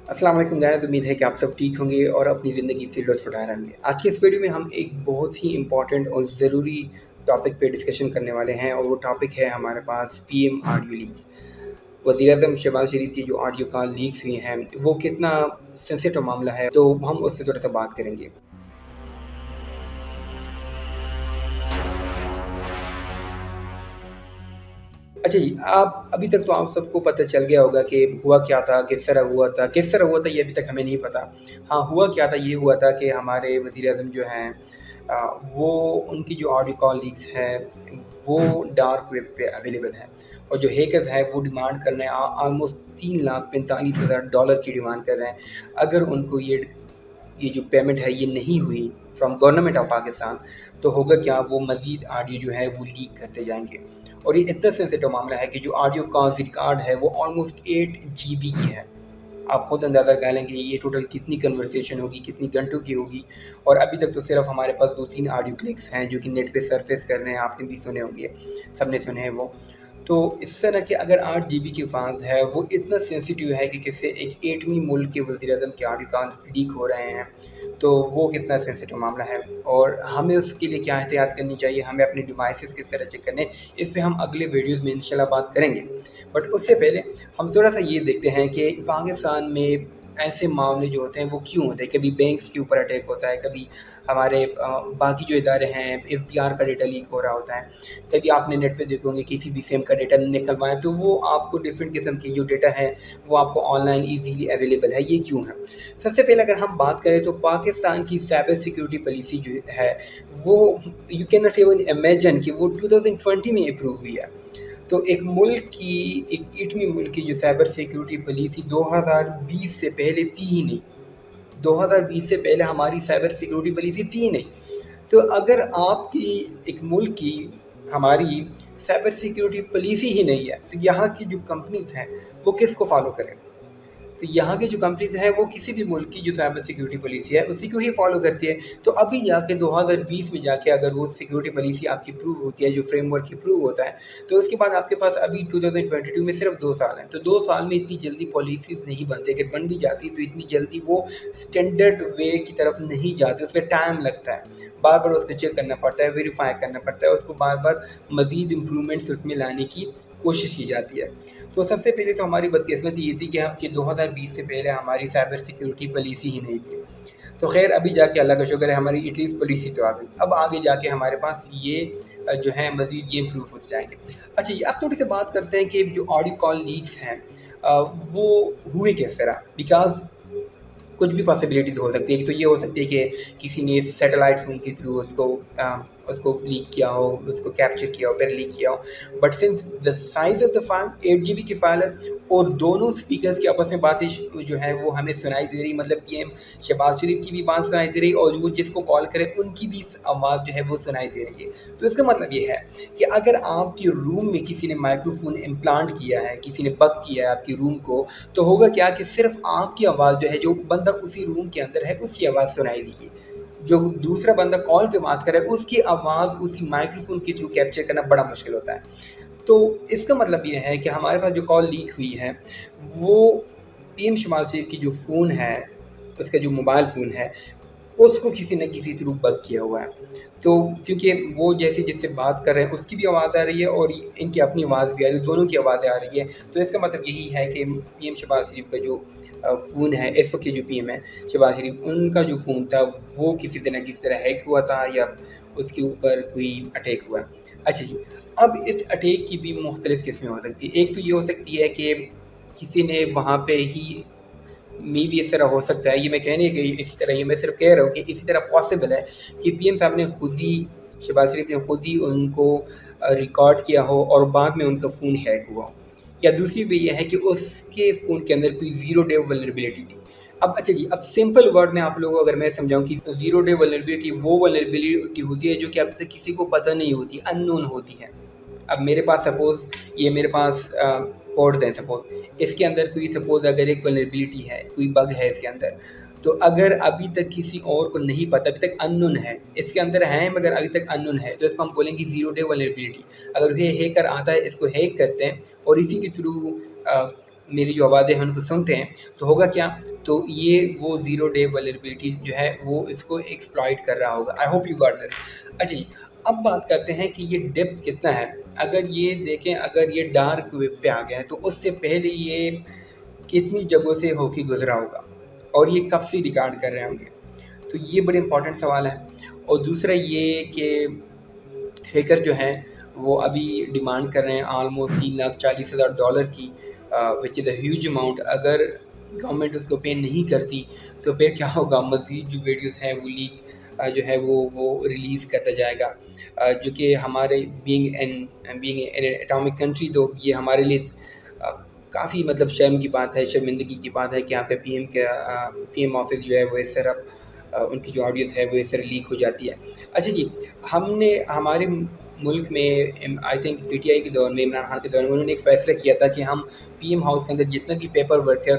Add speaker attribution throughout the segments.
Speaker 1: अस्सलाम वालेकुम गाइस, उम्मीद है कि आप सब ठीक होंगे और अपनी ज़िंदगी से लुत्फ़ उठा रहे होंगे। आज की इस वीडियो में हम एक बहुत ही इम्पोर्टेंट और ज़रूरी टॉपिक पे डिस्कशन करने वाले हैं और वो टॉपिक है हमारे पास पीएम ऑडियो लीक्स। वज़ीर-ए-आज़म शहबाज़ शरीफ की जो ऑडियो कॉल लीक्स हुई हैं, वो कितना सेंसिटिव मामला है, तो हम उस पे थोड़ा-सा बात करेंगे। अच्छा जी, आप अभी तक तो आप सबको पता चल गया होगा कि हुआ क्या था, किस तरह हुआ था ये अभी तक हमें नहीं पता। हाँ, हुआ क्या था, ये हुआ था कि हमारे वज़ीर-ए-आज़म जो हैं वो उनकी जो ऑडियो कॉल लीक्स हैं, वो डार्क वेब पे अवेलेबल हैं और जो हैकर्स हैं वो डिमांड कर रहे हैं ऑलमोस्ट $3,45,000 की डिमांड कर रहे हैं। अगर उनको ये जो पेमेंट है ये नहीं हुई फ्रॉम गवर्नमेंट ऑफ पाकिस्तान, तो होगा क्या, वो मज़ीद ऑडियो जो है वो लीक करते जाएँगे। और ये इतना सेंसिटिव मामला है कि जो ऑडियो कॉल रिकॉर्ड है वो ऑलमोस्ट 8 जीबी की है। आप खुद अंदाज़ा लगा लें कि ये टोटल कितनी कन्वर्सेशन होगी, कितनी घंटों की होगी। और अभी तक तो सिर्फ हमारे पास 2-3 ऑडियो क्लिप्स हैं जो कि नेट पे सरफेस कर रहे हैं, आपने भी सुने होंगे, सबने सुने हैं वो। तो इस तरह के अगर 8 जीबी की फ़ाइल है, वो इतना सेंसिटिव है कि किसी एक एटमी मुल्क के वज़ीर-ए-आज़म के ऑडियो कॉल लीक हो रहे हैं, तो वो कितना सेंसिटिव मामला है और हमें उसके लिए क्या एहतियात करनी चाहिए, हमें अपने डिवाइसेस किस तरह चेक करने, इस पे हम अगले वीडियोज़ में इंशाल्लाह बात करेंगे। बट उससे पहले हम थोड़ा-सा ये देखते हैं कि पाकिस्तान में ऐसे मामले जो होते हैं वो क्यों होते हैं। कभी बैंक्स के ऊपर अटैक होता है, कभी हमारे बाकी जो इदारे हैं, एफबीआर का डेटा लीक हो रहा होता है। कभी आपने नेट पे देखे होंगे किसी भी सिम का डेटा निकलवाएँ तो वो आपको डिफरेंट किस्म की जो डेटा है वो आपको ऑनलाइन ईज़िली अवेलेबल है, ये क्यों है? सबसे पहले अगर हम बात करें तो पाकिस्तान की साइबर सिक्योरिटी पॉलिसी जो है वो you can not even imagine कि वो 2020 में अप्रूव हुई है। तो एक एटमी मुल्क की जो साइबर सिक्योरिटी पॉलिसी 2020 से पहले थी ही नहीं। 2020 से पहले हमारी साइबर सिक्योरिटी पॉलिसी थी ही नहीं। तो अगर आपकी एक मुल्क की हमारी साइबर सिक्योरिटी पॉलिसी ही नहीं है, तो यहाँ की जो कंपनीज़ हैं, वो किसको फ़ॉलो करें? तो यहाँ की जो कंपनीज़ हैं वो किसी भी मुल्क की जो साइबर सिक्योरिटी पॉलिसी है उसी को ही फॉलो करती है। तो अभी जाके 2020 में जाके अगर वो सिक्योरिटी पॉलिसी आपकी प्रूव होती है, जो फ्रेमवर्क प्रूव होता है, तो उसके बाद आपके पास अभी 2022 में सिर्फ 2 साल हैं। तो 2 साल में इतनी जल्दी पॉलिसीज़ नहीं बनती, अगर बन भी जाती तो इतनी जल्दी वो स्टैंडर्ड वे की तरफ नहीं जाती, उसमें टाइम लगता है। बार-बार उसको चेक करना पड़ता है, वेरीफ़ाई करना पड़ता है, उसको बार-बार मज़ीद इम्प्रूवमेंट्स उसमें लाने की कोशिश की जाती है। तो सबसे पहले तो हमारी बदकिस्मती ये थी कि 2020 से पहले हमारी साइबर सिक्योरिटी पॉलिसी ही नहीं थी। तो ख़ैर अभी जाके अल्लाह का शुक्र है हमारी एटलीस्ट पॉलिसी तो आ गई। अब आगे जाके हमारे पास ये जो है मज़ीद ये इम्प्रूव होते जाएँगे। अच्छा जी, अब थोड़ी-सी बात करते हैं कि जो ऑडियो कॉल लीक्स हैं वो हुए किस तरह? बिकॉज़ कुछ भी पॉसिबिलिटीज़ हो सकती है। एक तो ये हो सकती है कि किसी ने सैटेलाइट फ़ोन के थ्रू उसको लीक किया हो, उसको कैप्चर किया हो, फिर लीक किया हो। But since the size of the file 8 GB की फाइल है और दोनों स्पीकर्स की आपस में बातें जो है वो हमें सुनाई दे रही, मतलब पीएम शहबाज़ शरीफ की भी बात सुनाई दे रही और वो जिसको कॉल करे उनकी भी आवाज़ जो है वो सुनाई दे रही है। तो इसका मतलब ये है कि अगर आपके रूम में किसी ने माइक्रोफ़ोन इम्प्लांट किया है, किसी ने बग किया है आपके रूम को, तो होगा क्या कि सिर्फ़ आपकी आवाज़ जो है, जो बंदा उसी रूम के अंदर है उसकी आवाज़ सुनाई देगी। जो दूसरा बंदा कॉल पे बात कर रहा है उसकी आवाज़ उसी माइक्रोफ़ोन के थ्रू कैप्चर करना बड़ा मुश्किल होता है। तो इसका मतलब ये है कि हमारे पास जो कॉल लीक हुई है वो पीएम शहबाज़ शरीफ की जो फ़ोन है, उसका जो मोबाइल फ़ोन है, उसको किसी न किसी थ्रू बग किया हुआ है। तो क्योंकि वो जैसे जिससे बात कर रहे हैं उसकी भी आवाज़ आ रही है और इनकी अपनी आवाज़ भी आ रही है, दोनों की आवाज़ें आ रही है। तो इसका मतलब यही है कि पीएम शहबाज़ शरीफ का जो फ़ोन है, इस वक़्त के जो पीएम है शहबाज़ शरीफ, उनका जो फ़ोन था वो किसी न किसी तरह हैक हुआ था या उसके ऊपर कोई अटैक हुआ है। अच्छा जी, अब इस अटैक की भी मुख्तलिफ़ किस्में हो सकती हैं। एक तो ये हो सकती है कि किसी ने वहाँ पे ही मेबी इस तरह हो सकता है, ये मैं कह नहीं कि इसी तरह, ये मैं सिर्फ़ कह रहा हूँ कि इसी तरह पॉसिबल है कि पीएम साहब ने खुद ही, शहबाज़ शरीफ ने खुद ही उनको रिकॉर्ड किया हो और बाद में उनका फ़ोन हैक हुआ हो। या दूसरी वे ये है कि उसके फ़ोन के अंदर कोई ज़ीरो डे वल्नरेबिलिटी थी। अब अच्छा जी, अब सिंपल वर्ड में आप लोगों को अगर मैं समझाऊँ कि ज़ीरो डे वल्नरेबिलिटी वो वल्नरेबिलिटी होती है जो कि अब तक किसी को पता नहीं होती, अननोन होती है। अब मेरे पास सपोज़ ये मेरे पास कोड्स हैं, सपोज़ इसके अंदर कोई, सपोज़ अगर एक वल्नरेबिलिटी है, कोई बग है इसके अंदर, तो अगर अभी तक किसी और को नहीं पता, अभी तक अननोन है, इसके अंदर है मगर अभी तक अननोन है, तो इसको हम बोलेंगे ज़ीरो डे वल्नरेबिलिटी। अगर ये हैकर आता है, इसको हैक करते हैं और इसी के थ्रू मेरी जो आवाज़ें हैं उनको सुनते हैं, तो होगा क्या, तो ये वो ज़ीरो डे वल्नरेबिलिटी जो है वो इसको एक्सप्लॉइट कर रहा होगा। I hope you got this. अच्छा जी, अब बात करते हैं कि ये डेप्थ कितना है। अगर ये देखें, अगर ये डार्क वेब पे आ गया है तो उससे पहले ये कितनी जगहों से होके गुजरा होगा और ये कब से रिकॉर्ड कर रहे होंगे, तो ये बड़े इंपॉर्टेंट सवाल है। और दूसरा ये कि हैकर जो हैं वो अभी डिमांड कर रहे हैं ऑलमोस्ट $3,40,000 की, which is a huge amount. अगर गवर्नमेंट उसको पे नहीं करती तो फिर क्या होगा, मज़ीद जो वीडियोस हैं वो लीक जो है वो रिलीज़ करता जाएगा, जो कि हमारे बीइंग एन एटॉमिक कंट्री, तो ये हमारे लिए काफ़ी मतलब शर्म की बात है, शर्मिंदगी की बात है कि यहाँ पे पीएम ऑफिस जो है वो इस तरह उनकी जो ऑडियो है वो इस तरह लीक हो जाती है। अच्छा जी, हमने हमारे मुल्क में आई थिंक पीटीआई के दौर में, इमरान खान के दौर में, उन्होंने एक फ़ैसला किया था कि हम पीएम हाउस के अंदर जितना भी पेपर वर्क है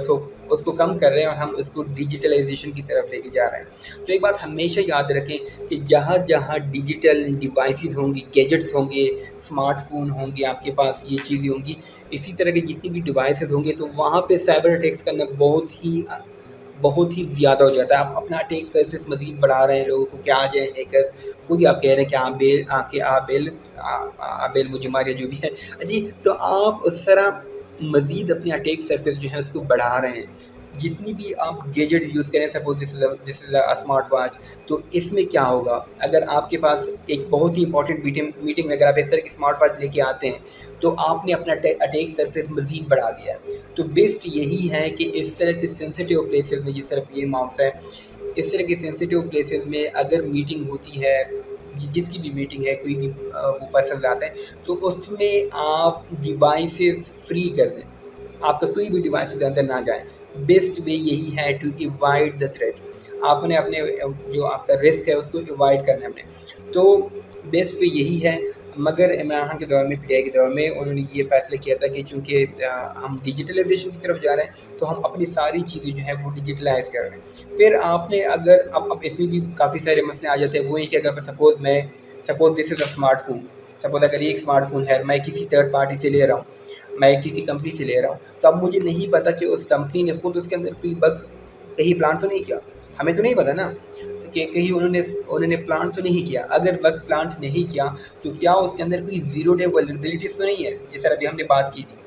Speaker 1: उसको कम कर रहे हैं और हम उसको डिजिटलाइजेशन की तरफ लेके जा रहे हैं। तो एक बात हमेशा याद रखें कि जहाँ जहाँ डिजिटल डिवाइसेस होंगी, गैजेट्स होंगे, स्मार्टफोन होंगे, आपके पास ये चीज़ें होंगी, इसी तरह की जितनी भी डिवाइसेस होंगे, तो वहाँ पे साइबर अटैक्स करना बहुत ही ज़्यादा हो जाता है। आप अपना अटैक सर्विस मज़ीद बढ़ा रहे हैं, लोगों को क्या आ जाए हैकर, खुद ही आप कह रहे हैं कि आबेल मुझे मारिए जो भी है जी, तो आप उस तरह मज़ीद अपनी अटैक सर्विस जो है उसको बढ़ा रहे हैं। जितनी भी आप गैजेट यूज़ करें, suppose this is a smart watch, तो इसमें क्या होगा, अगर आपके पास एक बहुत ही इंपॉर्टेंट मीटिंग में अगर आप इस तरह की स्मार्ट वॉच लेके आते हैं तो आपने अपना अटैक सरफेस मज़ीद बढ़ा दिया है। तो बेस्ट यही है कि इस तरह के सेंसिटिव प्लेसेस में, जिस तरह पीएम हाउस है, इस तरह के सेंसिटिव प्लेसेस में अगर मीटिंग होती है, जिसकी भी मीटिंग है, कोई भी वो पर्सन आते हैं, तो उसमें आप डिवाइसेस फ्री कर दें, आपका कोई भी डिवाइस अंदर ना जाए। बेस्ट वे यही है टू अवॉइड द थ्रेट। आपने अपने जो आपका रिस्क है उसको अवॉइड करना है अपने, तो बेस्ट वे यही है। मगर इमरान खान के दौर में, पीटीआई के दौर में, उन्होंने ये फैसला किया था कि चूँकि हम डिजिटलाइजेशन की तरफ जा रहे हैं तो हम अपनी सारी चीज़ें जो है वो डिजिटलाइज कर रहे हैं। फिर आपने अगर अब इसमें भी काफ़ी सारे मसले आ जाते हैं, वो ये कि अगर suppose this is a smartphone, suppose अगर ये एक स्मार्टफोन है, मैं किसी थर्ड पार्टी से ले रहा हूँ, मैं किसी कंपनी से ले रहा हूँ, तो अब मुझे नहीं पता कि उस कंपनी ने खुद उसके अंदर कोई बग कहीं प्लान तो नहीं किया, हमें तो नहीं पता ना कि कहीं उन्होंने प्लांट तो नहीं किया। अगर बग प्लांट नहीं किया तो क्या उसके अंदर कोई ज़ीरो डे वल्नरेबिलिटीज़ तो नहीं है, जिस तरह अभी हमने बात की थी,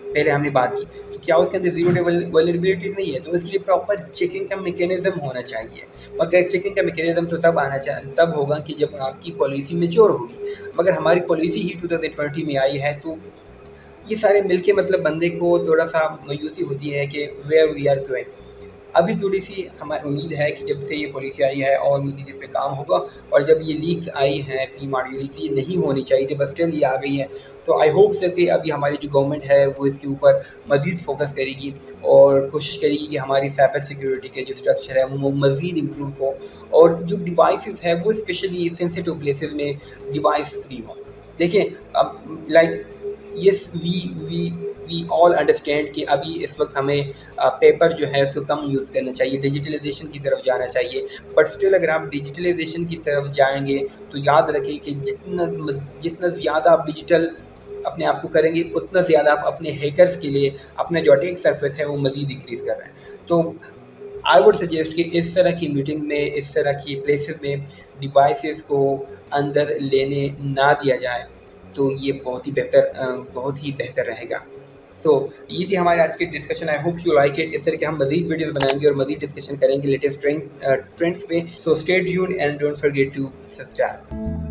Speaker 1: पहले हमने बात की, तो क्या उसके अंदर ज़ीरो डे वल्नरेबिलिटीज़ नहीं है, तो इसके लिए प्रॉपर चेकिंग का मैकेनिज़्म होना चाहिए। मगर चेकिंग का मैकेनिज़्म तो तब होगा कि जब आपकी पॉलिसी मैच्योर होगी। मगर हमारी पॉलिसी ही 2020 में आई है, तो ये सारे मिलके मतलब बंदे को थोड़ा-सा मायूसी होती है कि वेयर वी आर गोइंग। अभी थोड़ी-सी हमें उम्मीद है कि जब से ये पॉलिसी आई है और मज़ीद इस पे काम होगा, और जब ये लीक्स आई हैं पीएम ऑडियो लीक्स, ये नहीं होनी चाहिए थी, बट स्टिल ये आ गई है। तो आई होप सो कि अभी हमारी जो गवर्नमेंट है वो इसके ऊपर मज़ीद फ़ोकस करेगी और कोशिश करेगी कि हमारी साइबर सिक्योरिटी के जो स्ट्रक्चर है वो मज़ीद इम्प्रूव हो, और जो डिवाइसेज़ है वो स्पेशली सेंसिटिव प्लेसेस में डिवाइस फ्री हों। देखिए, अब like yes we all understand कि अभी इस वक्त हमें पेपर जो है उसको कम यूज़ करना चाहिए, डिजिटलाइजेशन की तरफ जाना चाहिए, बट स्टिल अगर आप डिजिटलाइजेशन की तरफ जाएंगे तो याद रखें कि जितना ज़्यादा आप डिजिटल अपने आप को करेंगे, उतना ज़्यादा आप अपने हैकर्स के लिए अपना जो अटैक सरफेस है वो मज़ीद इंक्रीज़ कर रहे हैं। तो आई वुड सजेस्ट कि इस तरह की मीटिंग में, इस तरह की प्लेसेस में डिवाइसेस को अंदर लेने ना दिया जाए, तो ये बहुत ही बेहतर रहेगा। सो ये थी हमारी आज की discussion. I hope you like it. इस तरह के हम मज़ीद वीडियोस बनाएंगे और मज़ीद डिस्कशन करेंगे लेटेस्ट ट्रेंड्स पे। So stay tuned and don't forget to subscribe.